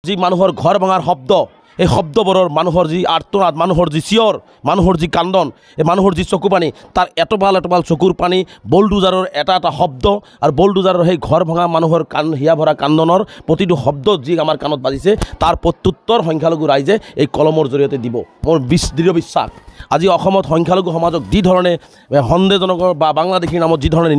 যি মানুহৰ ঘৰ ভাঙাৰ শব্দ, এই শব্দবোৰৰ মানুহৰ যি আৰ্তনাদ, মানুহৰ যি চিঞৰ, মানুহৰ যি কান্দন, এই মানুহৰ যি চকু পানী, তাৰ এটোপাল এটোপাল চকুৰ পানী, বুলডোজাৰৰ এটা এটা শব্দ আৰু বুলডোজাৰৰ সেই ঘৰ ভঙা মানুহৰ হিয়া ভৰা কান্দনৰ প্ৰতিটো শব্দ যি আমাৰ কাণত বাজিছে, তাৰ প্ৰত্যুত্তৰ সংখ্যালঘু ৰাইজে এই কলমৰ জৰিয়তে দিব। মোৰ দৃঢ় বিশ্বাস। আজি অসমত সংখ্যালঘু সমাজক যি ধৰণে সন্দেহজনক বা বাংলাদেশীৰ নামত যি ধৰণে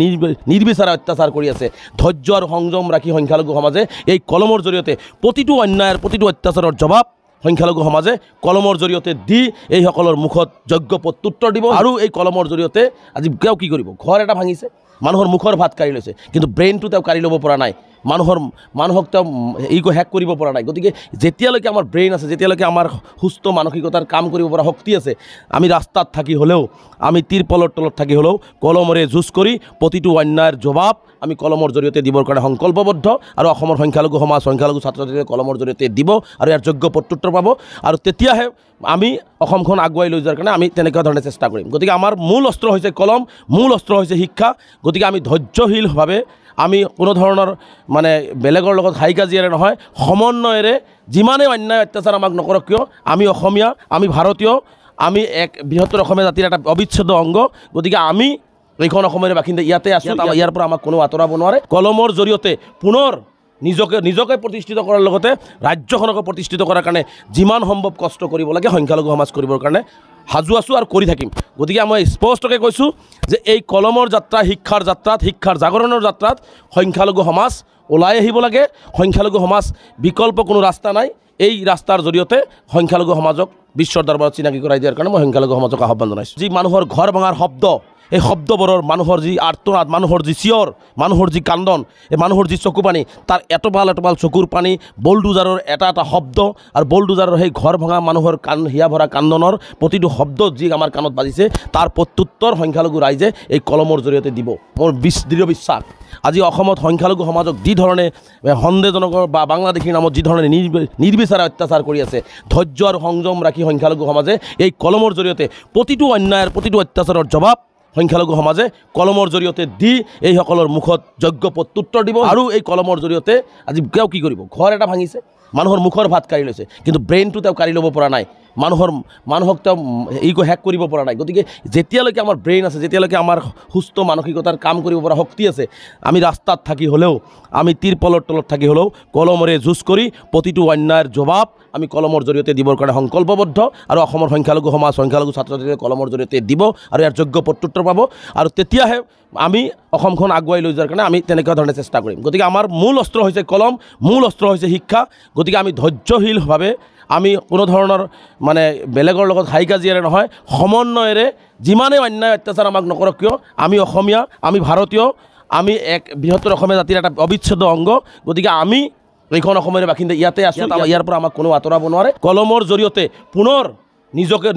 নিৰ্বিচাৰে অত্যাচাৰ কৰি আছে, ধৈৰ্য আৰু সংযম ৰাখি সংখ্যালঘু সমাজে এই কলমৰ জৰিয়তে প্ৰতিটো অন্যায়ৰ, প্ৰতিটো অত্যাচাৰৰ জবাব সংখ্যালঘু সমাজে কলমৰ জৰিয়তে দি এইসকলৰ মুখত যোগ্য প্ৰত্যুত্তৰ দিব। আৰু এই কলমৰ জৰিয়তে আজি তেওঁ কি কৰিব, ঘৰ এটা ভাঙিছে, মানুহৰ মুখৰ ভাত কাঢ়ি লৈছে, কিন্তু ব্ৰেইনটো তেওঁ কাঢ়ি ল'ব পৰা নাই, মানুহক তেওঁ হেক কৰিব পৰা নাই। গতিকে যেতিয়ালৈকে আমাৰ ব্ৰেইন আছে, যেতিয়ালৈকে আমাৰ সুস্থ মানসিকতাৰ কাম কৰিব পৰা শক্তি আছে, আমি ৰাস্তাত থাকি হ'লেও, আমি তিৰপলৰ তলত থাকি হ'লেও কলমৰে যুঁজ কৰি প্ৰতিটো অন্যায়ৰ জবাব আমি কলমৰ জৰিয়তে দিবৰ কাৰণে সংকল্পবদ্ধ। আৰু অসমৰ সংখ্যালঘু সমাজ, সংখ্যালঘু ছাত্ৰ ছাত্ৰীয়ে কলমৰ জৰিয়তে দিব আৰু ইয়াৰ যোগ্য প্ৰত্যুত্তৰ পাব। আৰু তেতিয়াহে আমি অসমখন আগুৱাই লৈ যোৱাৰ কাৰণে আমি তেনেকুৱা ধৰণে চেষ্টা কৰিম। গতিকে আমাৰ মূল অস্ত্ৰ হৈছে কলম, মূল অস্ত্ৰ হৈছে শিক্ষা। গতিকে আমি ধৈৰ্যশীলভাৱে, আমি কোনো ধৰণৰ বেলেগৰ লগত হাই কাজিয়াৰে নহয়, সমন্বয়েৰে যিমানেই অন্যায় অত্যাচাৰ আমাক নকৰক কিয়, আমি অসমীয়া, আমি ভাৰতীয়, আমি এক বৃহত্তৰ অসমীয়া জাতিৰ এটা অবিচ্ছেদ্য অংগ। গতিকে আমি এইখন অসমৰ বাসিন্দা, ইয়াতে আছোঁ, ইয়াৰ পৰা আমাক কোনো আঁতৰাব নোৱাৰে। কলমৰ জৰিয়তে পুনৰ নিজকে প্ৰতিষ্ঠিত কৰাৰ লগতে ৰাজ্যখনকো প্ৰতিষ্ঠিত কৰাৰ কাৰণে যিমান সম্ভৱ কষ্ট কৰিব লাগে সংখ্যালঘু সমাজ কৰিবৰ কাৰণে সাজু আছোঁ আৰু কৰি থাকিম। গতিকে মই স্পষ্টকৈ কৈছোঁ যে এই কলমৰ যাত্ৰা, শিক্ষাৰ যাত্ৰাত, শিক্ষাৰ জাগৰণৰ যাত্ৰাত সংখ্যালঘু সমাজ ওলাই আহিব লাগে। সংখ্যালঘু সমাজ বিকল্প কোনো ৰাস্তা নাই। এই ৰাস্তাৰ জৰিয়তে সংখ্যালঘু সমাজক বিশ্বৰ দৰবাৰত চিনাকি কৰাই দিয়াৰ কাৰণে মই সংখ্যালঘু সমাজক আহ্বান জনাইছোঁ। যি মানুহৰ ঘৰ ভাঙাৰ শব্দ, এই শব্দবোৰৰ মানুহৰ যি আৰ্তনাদ, মানুহৰ যি চিঞৰ, মানুহৰ যি কান্দন, এই মানুহৰ যি চকু পানী, তাৰ এটোপাল এটোপাল চকুৰ পানী, বুলডোজাৰৰ এটা এটা শব্দ আৰু বুলডোজাৰৰ সেই ঘৰ ভঙা মানুহৰ হিয়া ভৰা কান্দনৰ প্ৰতিটো শব্দ যি আমাৰ কাণত বাজিছে, তাৰ প্ৰত্যুত্তৰ সংখ্যালঘু ৰাইজে এই কলমৰ জৰিয়তে দিব। মোৰ দৃঢ় বিশ্বাস। আজি অসমত সংখ্যালঘু সমাজক যি ধৰণে সন্দেহজনক বা বাংলাদেশীৰ নামত যি ধৰণে নিৰ্বিচাৰে অত্যাচাৰ কৰি আছে, ধৈৰ্য আৰু সংযম ৰাখি সংখ্যালঘু সমাজে এই কলমৰ জৰিয়তে প্ৰতিটো অন্যায়ৰ, প্ৰতিটো অত্যাচাৰৰ জবাব সংখ্যালঘু সমাজে কলমৰ জৰিয়তে দি এইসকলৰ মুখত যোগ্য প্ৰত্যুত্তৰ দিব। আৰু এই কলমৰ জৰিয়তে আজি তেওঁ কি কৰিব, ঘৰ এটা ভাঙিছে, মানুহৰ মুখৰ ভাত কাঢ়ি লৈছে, কিন্তু ব্ৰেইনটো তেওঁ কাঢ়ি ল'ব পৰা নাই, মানুহক তেওঁ হেক কৰিব পৰা নাই। গতিকে যেতিয়ালৈকে আমাৰ ব্ৰেইন আছে, যেতিয়ালৈকে আমাৰ সুস্থ মানসিকতাৰ কাম কৰিব পৰা শক্তি আছে, আমি ৰাস্তাত থাকি হ'লেও, আমি তিৰপলৰ তলত থাকি হ'লেও কলমৰে যুঁজ কৰি প্ৰতিটো অন্যায়ৰ জবাব আমি কলমৰ জৰিয়তে দিবৰ কাৰণে সংকল্পবদ্ধ। আৰু অসমৰ সংখ্যালঘু সমাজ, সংখ্যালঘু ছাত্ৰ ছাত্ৰীয়ে কলমৰ জৰিয়তে দিব আৰু ইয়াৰ যোগ্য প্ৰত্যুত্তৰ পাব। আৰু তেতিয়াহে আমি অসমখন আগুৱাই লৈ যোৱাৰ কাৰণে আমি তেনেকুৱা ধৰণে চেষ্টা কৰিম। গতিকে আমাৰ মূল অস্ত্ৰ হৈছে কলম, মূল অস্ত্ৰ হৈছে শিক্ষা। গতিকে আমি ধৈৰ্যশীলভাৱে, আমি কোনো ধৰণৰ বেলেগৰ লগত হাই কাজিয়াৰে নহয়, সমন্বয়েৰে যিমানেই অন্যায় অত্যাচাৰ আমাক নকৰক কিয়, আমি অসমীয়া, আমি ভাৰতীয়, আমি এক বৃহত্তৰ অসমীয়া জাতিৰ এটা অবিচ্ছেদ্য অংগ। গতিকে আমি এইখন অসমৰ বাসিন্দা, ইয়াতে আছোঁ, ইয়াৰ পৰা আমাক কোনো আঁতৰাব নোৱাৰে। কলমৰ জৰিয়তে পুনৰ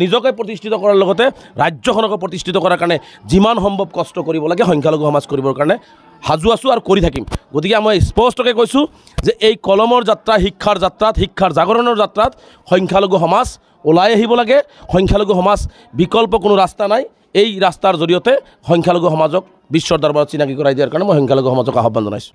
নিজকে প্ৰতিষ্ঠিত কৰাৰ লগতে ৰাজ্যখনকো প্ৰতিষ্ঠিত কৰাৰ কাৰণে যিমান সম্ভৱ কষ্ট কৰিব লাগে সংখ্যালঘু সমাজ কৰিবৰ কাৰণে সাজু আছোঁ আৰু কৰি থাকিম। গতিকে মই স্পষ্টকৈ কৈছোঁ যে এই কলমৰ যাত্ৰা, শিক্ষাৰ যাত্ৰাত, শিক্ষাৰ জাগৰণৰ যাত্ৰাত সংখ্যালঘু সমাজ ওলাই আহিব লাগে। সংখ্যালঘু সমাজ বিকল্প কোনো ৰাস্তা নাই। এই ৰাস্তাৰ জৰিয়তে সংখ্যালঘু সমাজক বিশ্বৰ দৰবাৰত চিনাকি কৰাই দিয়াৰ কাৰণে মই সংখ্যালঘু সমাজক আহ্বান জনাইছোঁ।